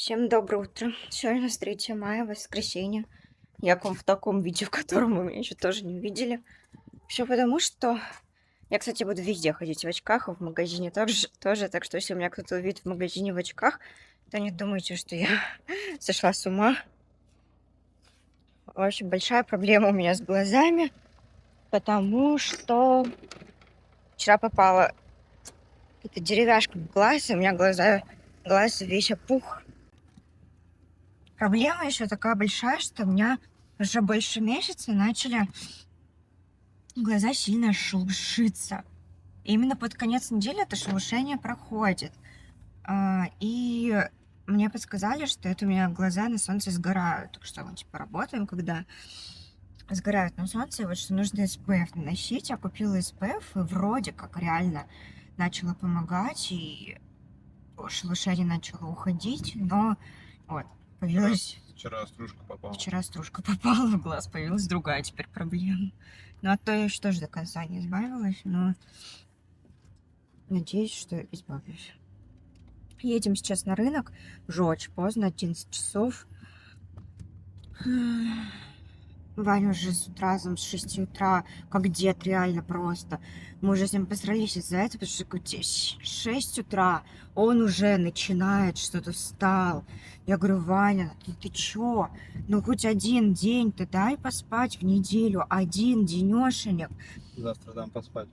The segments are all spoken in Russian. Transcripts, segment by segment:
Всем доброе утро. Сегодня 3 мая, воскресенье. Я к вам в таком виде, в котором вы меня еще тоже не видели. Все потому, что я, кстати, буду везде ходить в очках, и в магазине тоже. Так что, если меня кто-то увидит в магазине в очках, то не думайте, что я сошла с ума. В общем, большая проблема у меня с глазами, потому что вчера попала эта деревяшка в глаз, и у меня глаз весь опух. Проблема еще такая большая, что у меня уже больше месяца начали глаза сильно шелушиться. И именно под конец недели это шелушение проходит. И мне подсказали, что это у меня глаза на солнце сгорают. Так что мы типа работаем, когда сгорают на солнце, и вот что нужно SPF наносить. Я купила SPF, и вроде как реально начала помогать, и шелушение начало уходить, но вот появилась... Вчера стружка попала. Вчера стружка попала в глаз, появилась другая теперь проблема. Ну, от той что ж до конца не избавилась, но надеюсь, что избавлюсь. Едем сейчас на рынок. Уже очень поздно, 11 часов. Ваня уже с утра, с 6 утра, как дед, реально просто. Мы уже с ним посрались из-за этого, потому что 6 утра, он уже начинает что-то встал. Я говорю: Ваня, ты чё? Ну хоть один день-то дай поспать в неделю, один денёшенек. Завтра дам поспать.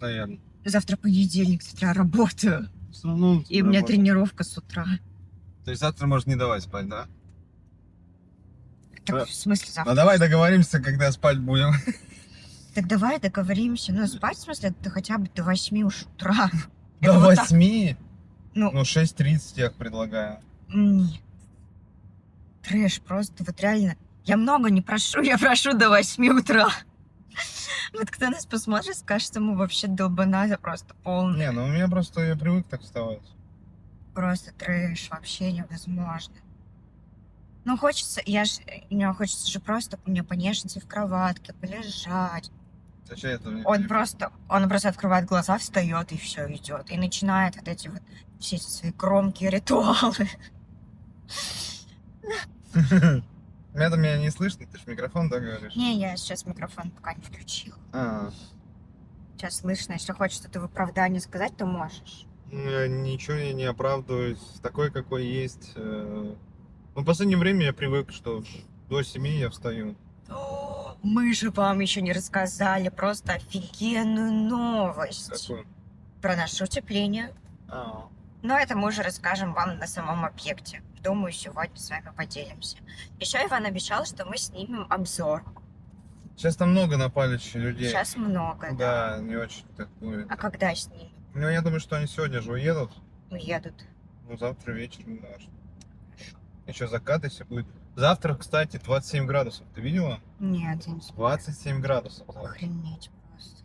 Наверное. Завтра понедельник, с утра работаю. Всё равно И у меня работа. тренировка с утра. То есть завтра можно не давать спать, да? Так, в смысле завтра? Ну давай договоримся, когда спать будем. Так давай договоримся. Ну, спать, в смысле, ты хотя бы до 8 уж утра. До Это вот так. 8? Ну, Ну 6:30 я предлагаю. нет. Трэш просто, вот реально. Я много не прошу, я прошу до 8 утра. Вот кто нас посмотрит, скажет, что мы вообще долбанали просто полный. Не, ну у меня просто я привык так вставать. Просто трэш, вообще невозможно. Ну, хочется, мне хочется же просто мне понежиться в кроватке, полежать. Зачем это мне? Он просто открывает глаза, встает и все идет. И начинает вот эти вот все эти свои громкие ритуалы. Меня не слышно, ты ж в микрофон, да, говоришь? Не, я сейчас микрофон пока не включила. А, Сейчас слышно, если хочешь что-то в оправдании сказать, то можешь. ничего я не оправдываюсь. Такой, какой есть. Ну, в последнее время я привык, что до 7 я встаю. Мы же вам еще не рассказали просто офигенную новость Какой? про наше утепление. А, Но это мы уже расскажем вам на самом объекте. Думаю, сегодня с вами поделимся. Еще Иван обещал, что мы снимем обзор. сейчас там много на палище людей. Сейчас много, да. Да, не очень так будет. А когда снимем? Ну, я думаю, что они сегодня же уедут. Уедут. Ну, завтра вечером, да. Еще закат, если будет. Завтра, кстати, 27 градусов. Ты видела? Нет, я не знаю. 27 градусов. завтра. Охренеть просто.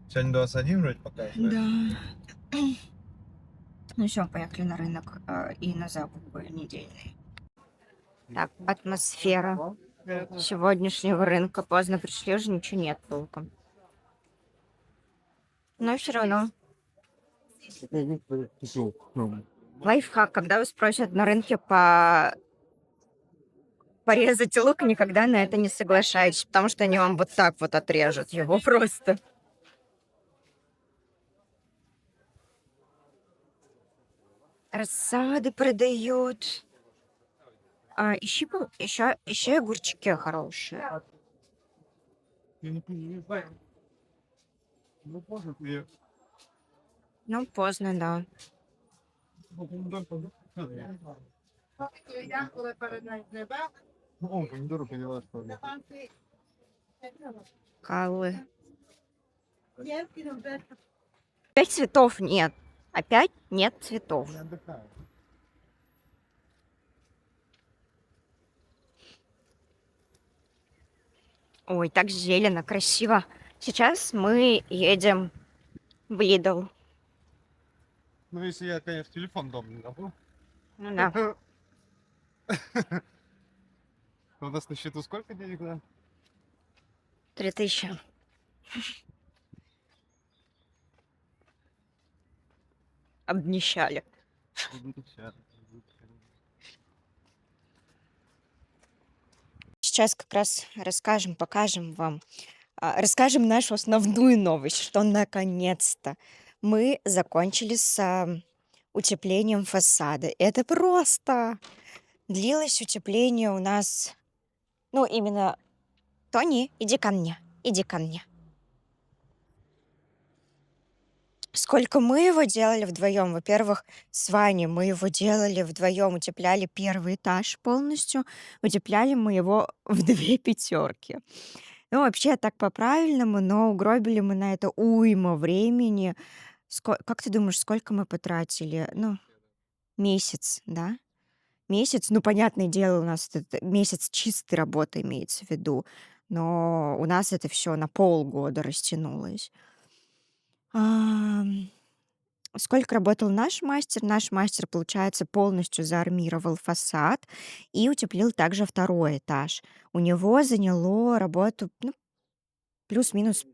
Сегодня 21 вроде показывает. Да. Ну все, поехали на рынок и на закупы недельные. Так, атмосфера сегодняшнего рынка. Поздно пришли, уже ничего нет толком. Но все равно. Лайфхак, когда вас просят на рынке порезать лук, никогда на это не соглашайтесь, потому что они вам вот так вот отрежут его просто. Рассады продают. Еще огурчики хорошие. Ну, поздно, да. Каллы. Опять цветов нет. Опять нет цветов. Ой, так зелено, красиво. Сейчас мы едем в Lidl. Ну, если я, конечно, телефон дома не забыл. Ну да. У нас на счету сколько денег, да? 3000. Обнищали. Сейчас как раз расскажем, покажем вам, расскажем нашу основную новость, что наконец-то мы закончили с утеплением фасада. Это просто длилось утепление у нас, ну, именно Тони, иди ко мне, иди ко мне. Сколько мы его делали вдвоем? Во-первых, с Ваней мы его делали вдвоем, утепляли первый этаж полностью, утепляли мы его в две пятерки. Ну, вообще так по-правильному, но угробили мы на это уйма времени. Как ты думаешь, сколько мы потратили? Ну, месяц, да? Месяц, ну, понятное дело, у нас это месяц чистой работы имеется в виду, но у нас это все на полгода растянулось. Ам, Сколько работал наш мастер? Наш мастер, получается, полностью заармировал фасад и утеплил также второй этаж. У него заняло работу, ну, плюс-минус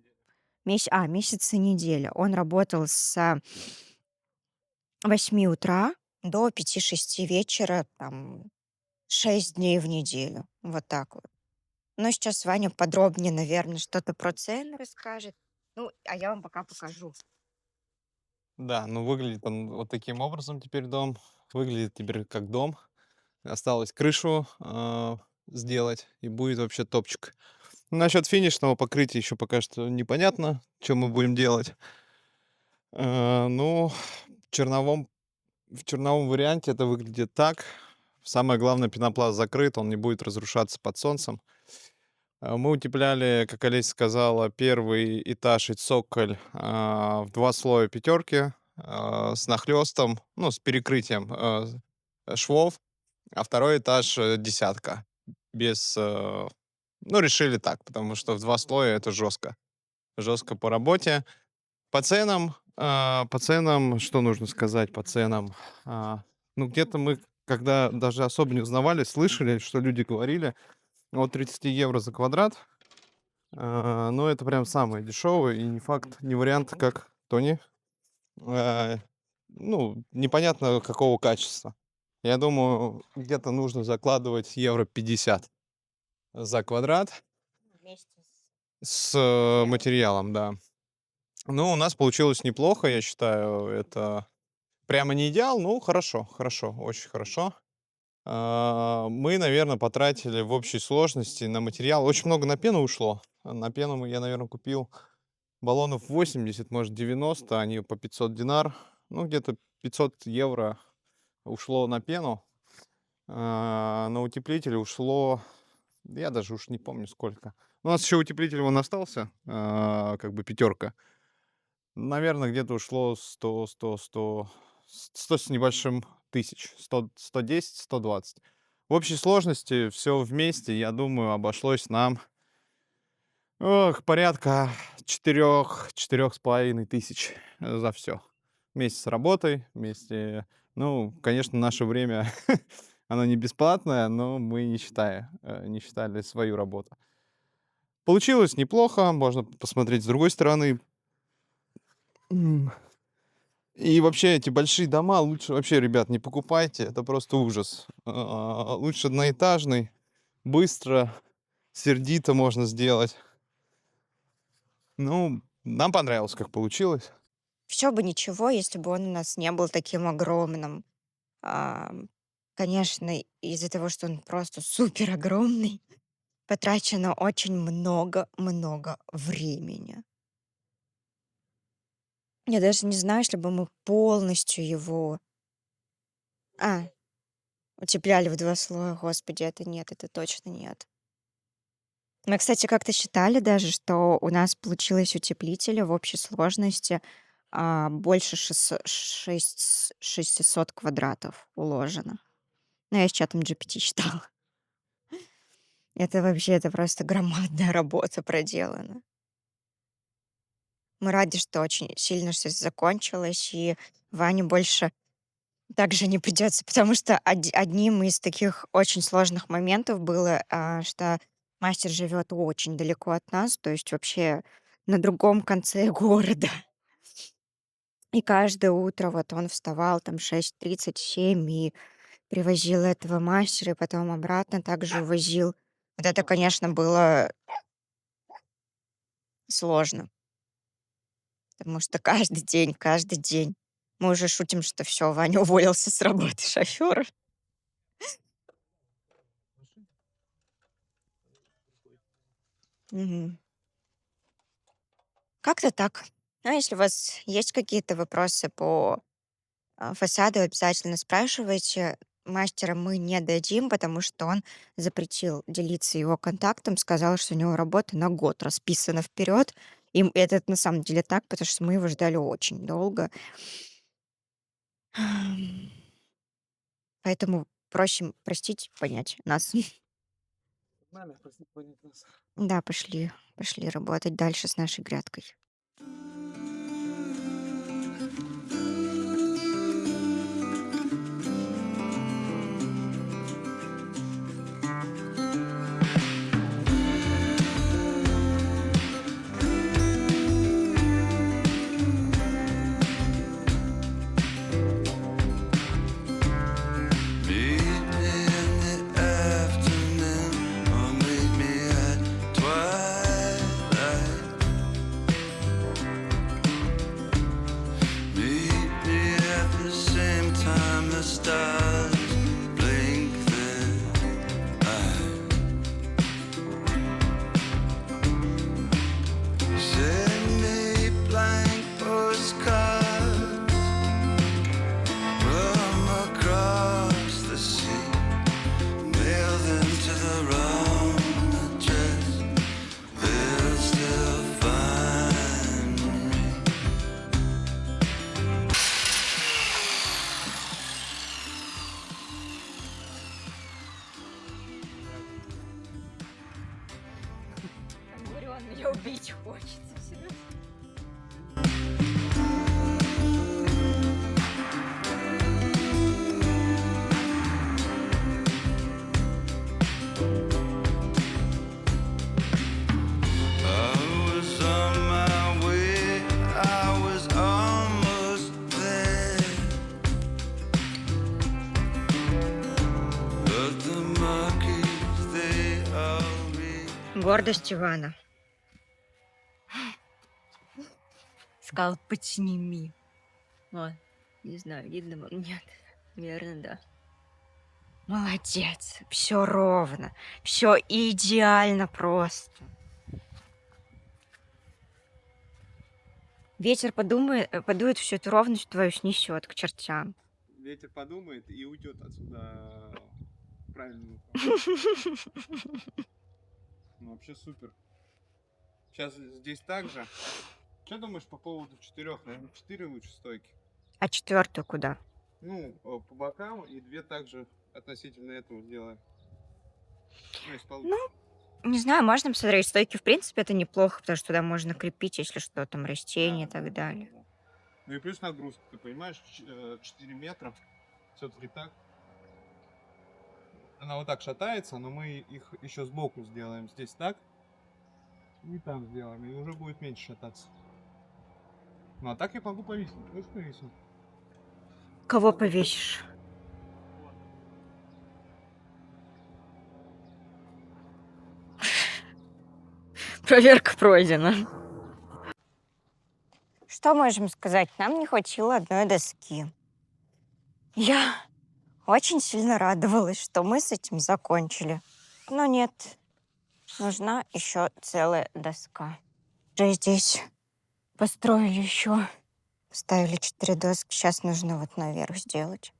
месяц и неделя. Он работал с 8 утра до 5-6 вечера, там, 6 дней в неделю. Вот так вот. Но сейчас Ваня подробнее, наверное, что-то про цены расскажет. Ну, а я вам пока покажу. Да, ну выглядит он вот таким образом теперь дом. Выглядит теперь как дом. Осталось крышу сделать, и будет вообще топчик. Насчет финишного покрытия еще пока что непонятно, что мы будем делать. Ну, в черновом, в черновом варианте это выглядит так. Самое главное, пенопласт закрыт, он не будет разрушаться под солнцем. Мы утепляли, как Олеся сказала, первый этаж и цоколь в два слоя пятерки с нахлестом, ну, с перекрытием швов, а второй этаж десятка. Без... Ну, решили так, потому что в два слоя это жестко. Жестко по работе. По ценам, что нужно сказать по ценам? Ну, где-то мы, когда даже особо не узнавали, слышали, что люди говорили, от 30 евро за квадрат. Но это прям самое дешевое, и не факт, не вариант, как Тони. А, Ну, непонятно какого качества. Я думаю, где-то нужно закладывать евро 50 за квадрат Вместе с с материалом. материалом, да. Ну, у нас получилось неплохо, я считаю. Это прямо не идеал, ну, хорошо, хорошо, очень хорошо. Мы, наверное, потратили в общей сложности на материал. Очень много на пену ушло. На пену я, наверное, купил баллонов 80, может, 90. Они по 500 динар. Ну, где-то 500 евро ушло на пену. На утеплитель ушло, я даже уж не помню сколько. У нас еще утеплитель вон остался, как бы пятерка. Наверное, где-то ушло 100 с небольшим тысяч. 110, 120. В общей сложности все вместе, я думаю, обошлось нам порядка 4-4,5 тысяч за все. Вместе с работой, вместе... Ну, конечно, наше время, оно не бесплатное, но мы не считали свою работу. Получилось неплохо, можно посмотреть с другой стороны. И вообще эти большие дома лучше вообще, ребят, не покупайте, это просто ужас. Лучше одноэтажный, быстро, сердито можно сделать. Ну, нам понравилось, как получилось. Все бы ничего, если бы он у нас не был таким огромным. Ам, Конечно, из-за того, что он просто супер огромный, потрачено очень много-много времени. Я даже не знаю, если бы мы полностью его а, утепляли в 2 слоя. Господи, это нет, это точно нет. Мы, кстати, как-то считали даже, что у нас получилось утеплителя в общей сложности, больше 600 квадратов уложено. Ну, я с чатом GPT считала. Это просто громадная работа проделана. Мы рады, что очень сильно все закончилось, и Ване больше также не придется, потому что одним из таких очень сложных моментов было, что мастер живет очень далеко от нас, то есть вообще на другом конце города. И каждое утро вот он вставал там 6:37 и привозил этого мастера, и потом обратно также увозил. Вот это, конечно, было сложно, потому что каждый день. Мы уже шутим, что все, Ваня уволился с работы шофера. Мгм. Как-то так. А если у вас есть какие-то вопросы по фасаду, обязательно спрашивайте. Мастера мы не дадим, потому что он запретил делиться его контактом, сказал, что у него работа на год расписана вперед. И это на самом деле так, потому что мы его ждали очень долго. Поэтому проще простить, понять нас. Нормально, просто понять нас. Да, пошли работать дальше с нашей грядкой. Meet me in the afternoon, or meet me at twilight. Meet me at the same time the stars blink their eyes. Send me blank postcards from across the sea, mail them to the wrong address. They'll still find me. Говорю, он меня убить хочет. I was on my way, I was almost there, but the monkeys, they all read. Гордость Ивана. Сказал, подсними. Вот. Не знаю, видно вам? Нет. Наверное, да. Молодец. Все ровно. Все идеально просто. Ветер подует всю эту ровность твою снесет к чертям. Ветер подумает и уйдет отсюда правильно. Ну, вообще супер. Сейчас здесь также. Что думаешь по поводу 4? Наверное, 4 лучше стойки. А четвертую куда? Ну, по бокам и 2 также относительно этого сделаем. Ну, если получится. Не знаю, можно посмотреть. Стойки, в принципе, это неплохо, потому что туда можно крепить, если что, там растения и так далее. Да. Ну и плюс нагрузка, ты понимаешь, 4 метра. Все-таки так. Она вот так шатается, но мы их еще сбоку сделаем. Здесь так. И там сделаем. И уже будет меньше шататься. Ну а так я могу повесить. Хочешь повесить? Кого повесишь? Проверка пройдена. Что можем сказать? Нам не хватило одной доски. Я очень сильно радовалась, что мы с этим закончили. Но нет, нужна еще целая доска. Уже здесь построили еще. Ставили 4 доски. Сейчас нужно вот наверх сделать.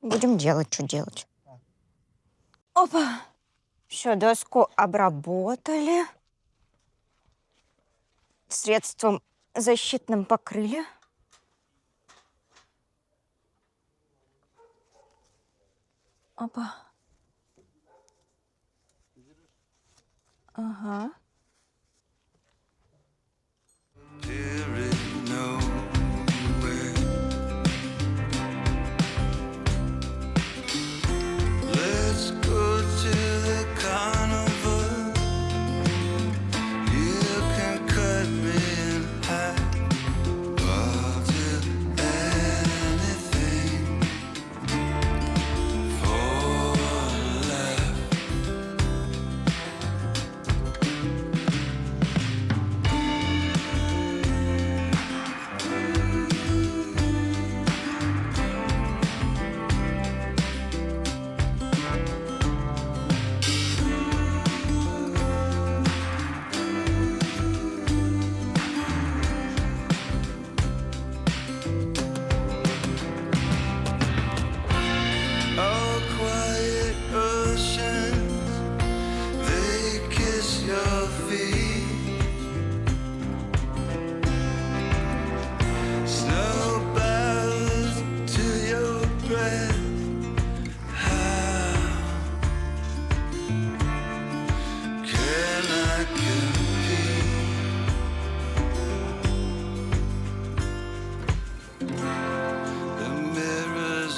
Будем делать, что делать. Опа! Все, доску обработали. Средством защитным покрыли. Опа. Ага. Here is nowhere. Let's go to the carnival. You can cut me in half.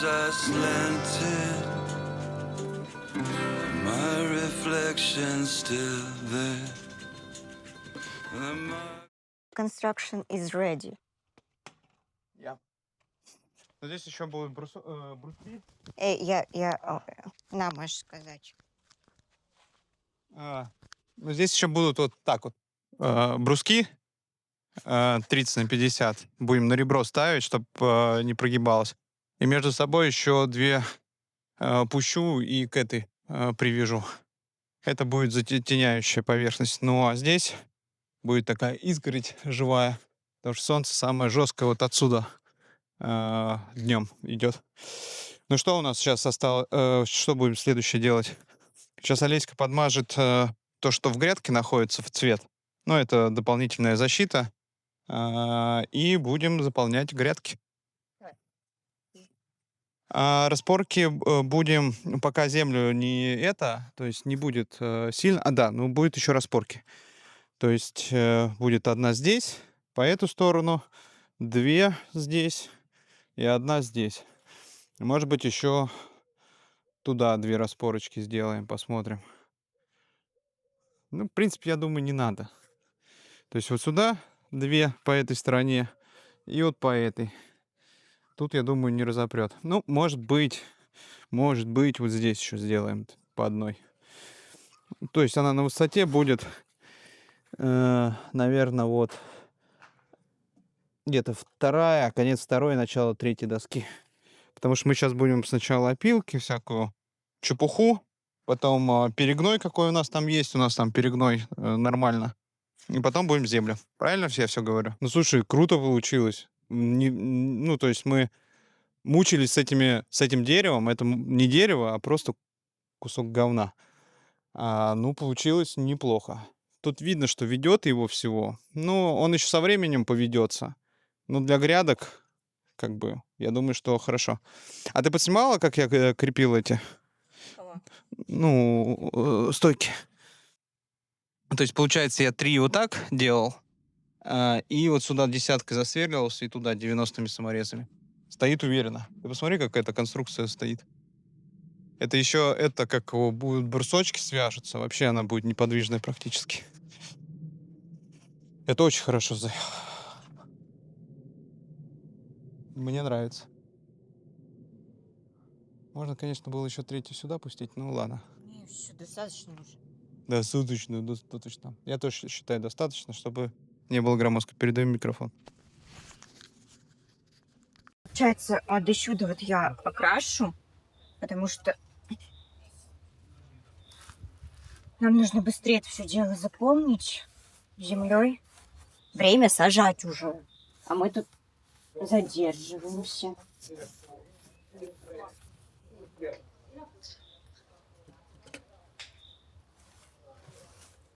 I slanted, my reflection still there. The mark Construction is ready. Здесь еще будут бруски. На, можешь сказать. Ну, здесь еще будут вот так вот бруски 30 на 50. Будем на ребро ставить, чтобы не прогибалось. И между собой еще две пущу и к этой привяжу. Это будет затеняющая поверхность. Ну а здесь будет такая изгородь живая. Потому что солнце самое жесткое вот отсюда днем идет. Ну что у нас сейчас осталось? Что будем следующее делать? Сейчас Олеська подмажет то, что в грядке находится, в цвет. Ну, это дополнительная защита. И будем заполнять грядки. Распорки будем, пока землю не это, то есть не будет сильно... ну будет еще распорки. То есть будет одна здесь, по эту сторону, две здесь и одна здесь. Может быть, еще туда две распорочки сделаем, посмотрим. Ну, в принципе, я думаю, не надо. То есть вот сюда две по этой стороне и вот по этой. Тут, я думаю, не разопрет. Ну, может быть, вот здесь еще сделаем по одной. То есть она на высоте будет, наверное, вот где-то вторая, конец второй, начало третьей доски. Потому что мы сейчас будем сначала опилки, всякую чепуху, потом перегной, какой у нас там есть. У нас там перегной нормально. И потом будем землю. Правильно я все говорю? Ну, слушай, круто получилось. Ну, то есть мы мучились с этим деревом. Это не дерево, а просто кусок говна. Ну, получилось неплохо. Тут видно, что ведет его всего. Ну, он еще со временем поведется. Но для грядок, как бы, я думаю, что хорошо. А ты подснимала, как я крепил эти? Кого? Ну, стойки. То есть, получается, я 3 вот так делал, и вот сюда десяткой засверлился, и туда 90-ми саморезами. Стоит уверенно. Ты посмотри, как эта конструкция стоит. Это еще, как будут брусочки свяжутся, вообще она будет неподвижной практически. Это очень хорошо. Мне нравится. Можно, конечно, было еще третью сюда пустить, ну ладно. Не, все, достаточно уже. Достаточно. Я тоже считаю достаточно, чтобы не было громоздко. Передаем микрофон. Получается, до сюда вот я покрашу, потому что нам нужно быстрее это все дело заполнить землей. Время сажать уже. А мы тут задерживаемся.